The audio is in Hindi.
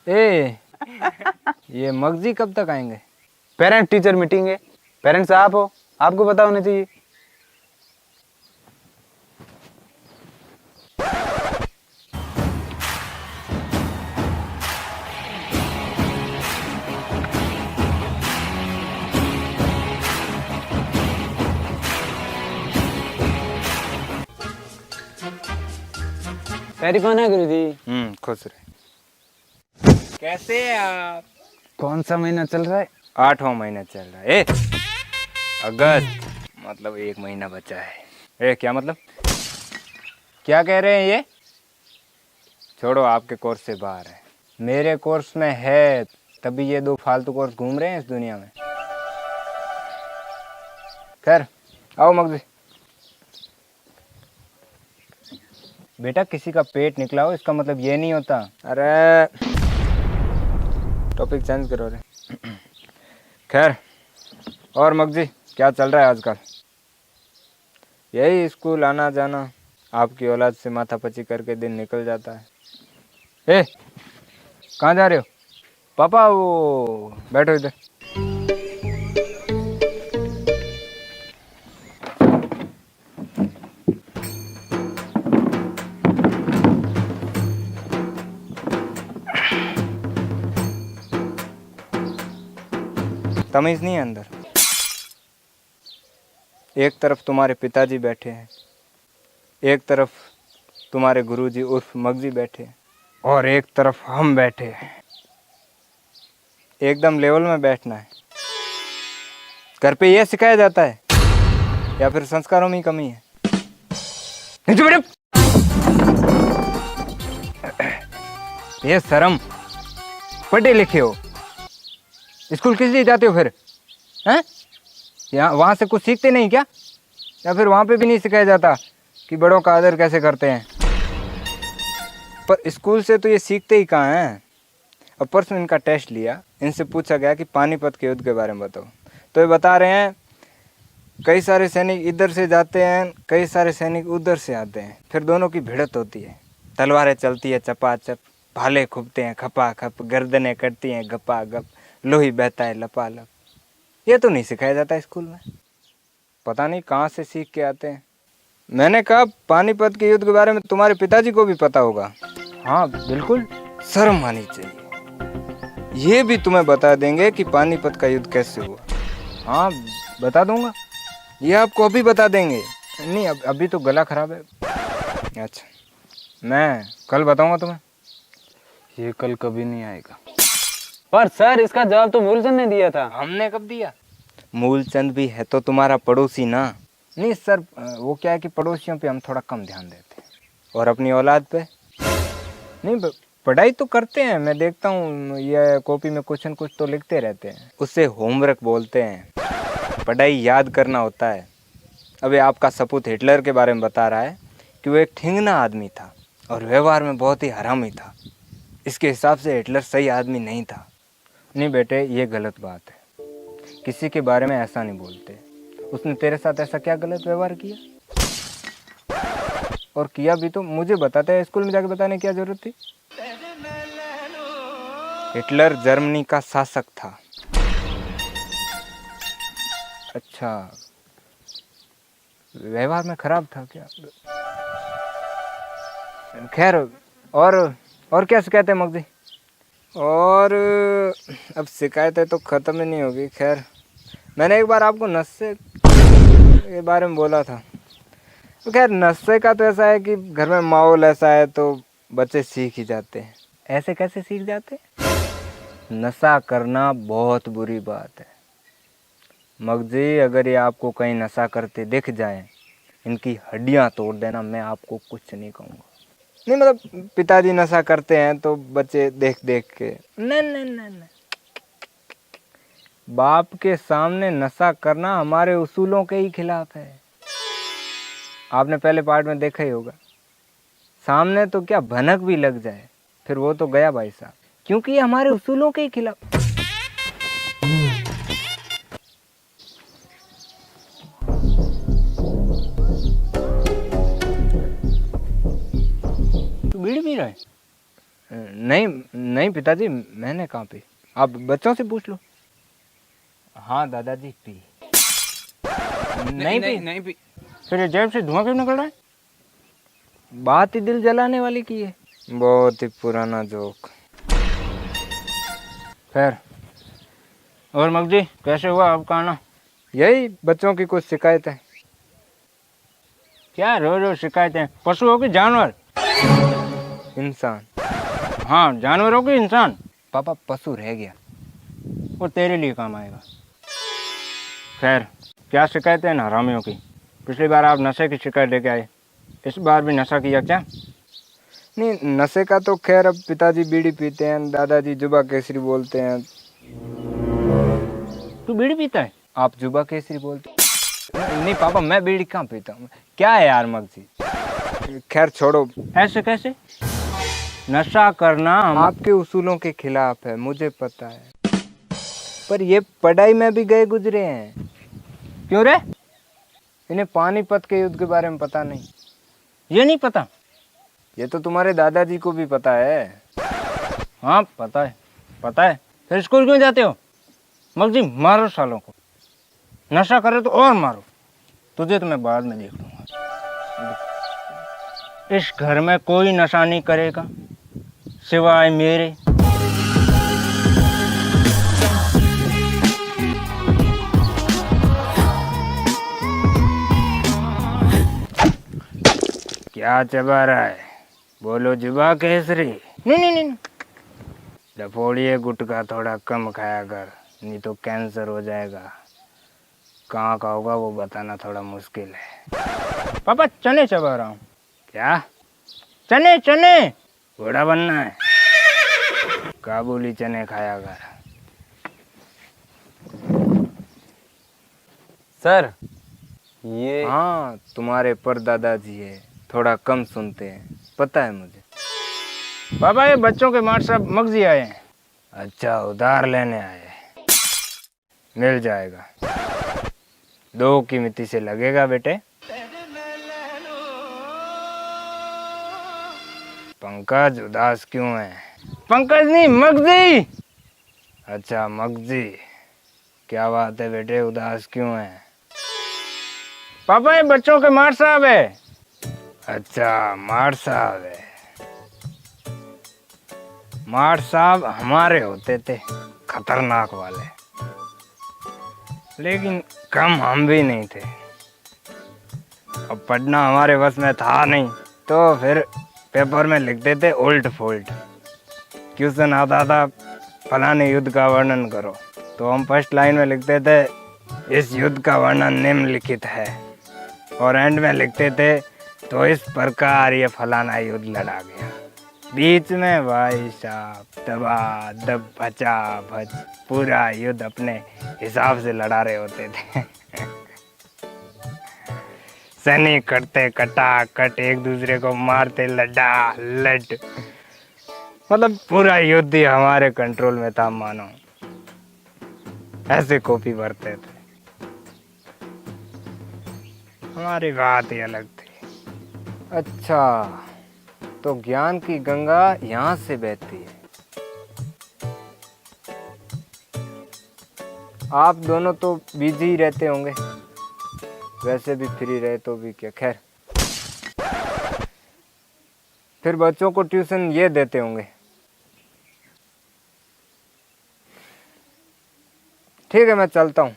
ए, ये मगजी कब तक आएंगे? पेरेंट टीचर मीटिंग है, पेरेंट्स आप हो, आपको पता होना चाहिए। पैरी कौन है गुरुजी? खुश रहे। कैसे हैं आप? कौन सा महीना चल रहा है? 8वां महीना चल रहा है। अगस्त, मतलब 1 महीना बचा है। क्या मतलब? क्या कह रहे हैं ये? छोड़ो, आपके कोर्स से बाहर है। मेरे कोर्स में है, तभी ये 2 फालतू कोर्स घूम रहे हैं इस दुनिया में। खैर, आओ मगजी। बेटा, किसी का पेट निकला हो इसका मतलब ये नहीं होता। अरे टॉपिक चेंज करो रे। खैर, और मगजी क्या चल रहा है आजकल? यही स्कूल आना जाना, आपकी औलाद से माथापच्ची करके दिन निकल जाता है। कहाँ जा रहे हो? पापा, वो बैठो इधर। तमीज नहीं है अंदर। एक तरफ तुम्हारे पिताजी बैठे हैं, एक तरफ तुम्हारे गुरुजी उर्फ मगजी बैठे हैं, और एक तरफ हम बैठे हैं। एकदम लेवल में बैठना है। घर पे यह सिखाया जाता है या फिर संस्कारों में ही कमी है? ये शर्म, पढ़े लिखे हो, स्कूल किस लिए जाते हो फिर? हैं? यहाँ वहाँ से कुछ सीखते नहीं क्या? या फिर वहाँ पे भी नहीं सिखाया जाता कि बड़ों का आदर कैसे करते हैं? पर स्कूल से तो ये सीखते ही कहाँ हैं। अब परसों इनका टेस्ट लिया, इनसे पूछा गया कि पानीपत के युद्ध के बारे में बताओ, तो ये बता रहे हैं कई सारे सैनिक इधर से जाते हैं, कई सारे सैनिक उधर से आते हैं, फिर दोनों की भिड़त होती है, तलवारें चलती है चपाचप, भाले खूबते हैं खपा खप, गर्दनें कटती हैं गपा गप, लोही बहता है लपालप। ये तो नहीं सिखाया जाता स्कूल में। पता नहीं कहाँ से सीख के आते हैं। मैंने कहा पानीपत के युद्ध के बारे में तुम्हारे पिताजी को भी पता होगा। हाँ बिल्कुल, शर्म आनी चाहिए। ये भी तुम्हें बता देंगे कि पानीपत का युद्ध कैसे हुआ। हाँ बता दूंगा, ये आपको अभी बता देंगे। नहीं अभी तो गला खराब है। अच्छा, मैं कल बताऊंगा तुम्हें। ये कल कभी नहीं आएगा। पर सर, इसका जवाब तो मूलचंद ने दिया था। हमने कब दिया? मूलचंद भी है तो तुम्हारा पड़ोसी ना। नहीं सर, वो क्या है कि पड़ोसियों पे हम थोड़ा कम ध्यान देते हैं, और अपनी औलाद पे नहीं। पढ़ाई तो करते हैं, मैं देखता हूँ ये कॉपी में कुछ न कुछ तो लिखते रहते हैं, उससे होमवर्क बोलते हैं। पढ़ाई याद करना होता है। अभी आपका सपूत हिटलर के बारे में बता रहा है कि वो एक ठिंगना आदमी था और व्यवहार में बहुत ही हरामी था। इसके हिसाब से हिटलर सही आदमी नहीं था। नहीं बेटे, ये गलत बात है, किसी के बारे में ऐसा नहीं बोलते। उसने तेरे साथ ऐसा क्या गलत व्यवहार किया? और किया भी तो मुझे बताते हैं, स्कूल में जाके बताने की क्या जरूरत थी? हिटलर जर्मनी का शासक था। अच्छा, व्यवहार में खराब था क्या? खैर, और क्या शिकायत है मगजी? और अब शिकायतें तो ख़त्म ही नहीं होगी। खैर, मैंने एक बार आपको नशे के बारे में बोला था। तो खैर, नशे का तो ऐसा है कि घर में माहौल ऐसा है तो बच्चे सीख ही जाते हैं। ऐसे कैसे सीख जाते हैं? नशा करना बहुत बुरी बात है मगजी। अगर ये आपको कहीं नशा करते दिख जाए, इनकी हड्डियां तोड़ देना, मैं आपको कुछ नहीं कहूँगा। नहीं मतलब पिताजी नशा करते हैं तो बच्चे देख देख के, नहीं, बाप के सामने नशा करना हमारे उसूलों के ही खिलाफ है। आपने पहले पार्ट में देखा ही होगा, सामने तो क्या भनक भी लग जाए फिर वो तो गया भाई साहब, क्योंकि ये हमारे उसूलों के ही खिलाफ। तू बीड़ी पी रहा है? नहीं नहीं पिताजी, मैंने कहाँ पी, आप बच्चों से पूछ लो। हाँ दादाजी पी। नहीं पी? नहीं पी। फिर ये जेब से धुआं क्यों निकल रहा है? बात ही दिल जलाने वाली की है, बहुत ही पुराना जोक। खैर, और मगजी कैसे हुआ आपका आना? यही बच्चों की कुछ शिकायत है। क्या रोज रोज शिकायतें? पशु हो कि जानवर? इंसान। हाँ, जानवर हो कि इंसान? पापा पशु रह गया, वो तेरे लिए काम आएगा। खैर, क्या शिकायत है इन हरामियों की? पिछली बार आप नशे की शिकायत लेके आए, इस बार भी नशा किया क्या? नहीं, नशे का तो खैर अब पिताजी बीड़ी पीते हैं, दादाजी जुबा केसरी बोलते हैं। तू बीड़ी पीता है? आप जुबा केसरी बोलते? नहीं पापा, मैं बीड़ी कहाँ पीता हूँ। क्या है यार मगजी, खैर छोड़ो। ऐसे कैसे? नशा करना आपके उसूलों के खिलाफ है, मुझे पता है, पर ये पढ़ाई में भी गए गुजरे हैं। क्यों रे? इन्हें पानीपत के युद्ध के बारे में पता नहीं? ये नहीं पता? ये तो तुम्हारे दादाजी को भी पता है। हाँ पता है, पता है। फिर स्कूल क्यों जाते हो? मगजी मारो सालों को, नशा करे तो और मारो, तुझे तो मैं बाद में देख लूंगा। इस घर में कोई नशा नहीं करेगा सिवाय मेरे। क्या चबा रहा है? बोलो जुबा केसरी। नहीं नहीं नहीं, डफोड़िए गुटखा थोड़ा कम खाया कर, नहीं तो कैंसर हो जाएगा। कहाँ का होगा वो बताना थोड़ा मुश्किल है। पापा चने चबा रहा हूँ। क्या? चने चने। घोड़ा बनना है? काबुली चने खाया कर। सर ये हाँ, तुम्हारे परदादाजी है, थोड़ा कम सुनते हैं, पता है मुझे। पापा ये बच्चों के मार साहब मगजी आए हैं। अच्छा, उधार लेने आए? मिल जाएगा, 2 की मिति से लगेगा बेटे। पंकज उदास क्यों है? पंकज नहीं, मगजी। अच्छा मगजी, क्या बात है बेटे, उदास क्यों है? पापा ये बच्चों के मार साहब है। अच्छा मार साहब है। मार साहब हमारे होते थे, खतरनाक वाले, लेकिन कम हम भी नहीं थे। अब पढ़ना हमारे बस में था नहीं, तो फिर पेपर में लिखते थे उल्ट फुल्ट। क्वेश्चन आता था फलाने युद्ध का वर्णन करो, तो हम फर्स्ट लाइन में लिखते थे इस युद्ध का वर्णन निम्नलिखित है, और एंड में लिखते थे तो इस प्रकार ये फलाना युद्ध लड़ा गया। बीच में भाई साहब दबा दब बचा भच, पूरा युद्ध अपने हिसाब से लड़ा रहे होते थे। सैनिक कटते कटा कट, एक दूसरे को मारते लड़ा लट, मतलब पूरा युद्ध ही हमारे कंट्रोल में था मानो। ऐसे कॉपी भरते थे, हमारी बात ही अलग थी। अच्छा, तो ज्ञान की गंगा यहाँ से बहती है। आप दोनों तो बिजी ही रहते होंगे, वैसे भी फ्री रहे तो भी क्या। खैर, फिर बच्चों को ट्यूशन ये देते होंगे। ठीक है, मैं चलता हूँ।